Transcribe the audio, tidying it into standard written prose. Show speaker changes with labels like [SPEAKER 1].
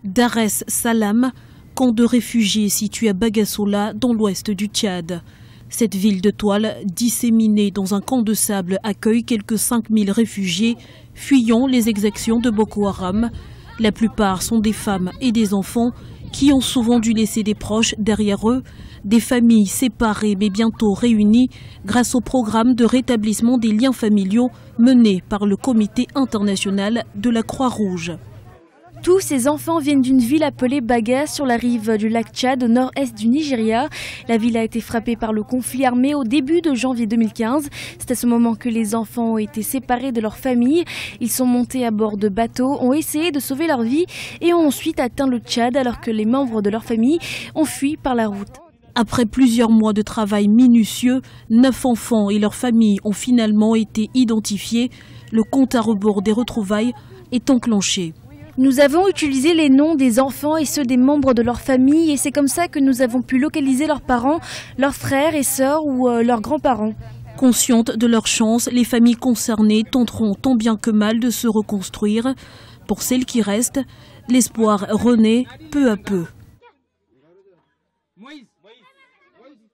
[SPEAKER 1] Dar es Salaam, camp de réfugiés situé à Bagassola, dans l'ouest du Tchad. Cette ville de toile, disséminée dans un camp de sable, accueille quelques 5000 réfugiés fuyant les exactions de Boko Haram. La plupart sont des femmes et des enfants qui ont souvent dû laisser des proches derrière eux, des familles séparées mais bientôt réunies grâce au programme de rétablissement des liens familiaux mené par le Comité international de la Croix-Rouge.
[SPEAKER 2] Tous ces enfants viennent d'une ville appelée Baga sur la rive du lac Tchad au nord-est du Nigeria. La ville a été frappée par le conflit armé au début de janvier 2015. C'est à ce moment que les enfants ont été séparés de leur famille. Ils sont montés à bord de bateaux, ont essayé de sauver leur vie et ont ensuite atteint le Tchad alors que les membres de leur famille ont fui par la route.
[SPEAKER 1] Après plusieurs mois de travail minutieux, 9 enfants et leurs familles ont finalement été identifiés. Le compte à rebours des retrouvailles est enclenché.
[SPEAKER 2] Nous avons utilisé les noms des enfants et ceux des membres de leur famille et c'est comme ça que nous avons pu localiser leurs parents, leurs frères et sœurs ou leurs grands-parents.
[SPEAKER 1] Conscientes de leur chance, les familles concernées tenteront tant bien que mal de se reconstruire. Pour celles qui restent, l'espoir renaît peu à peu.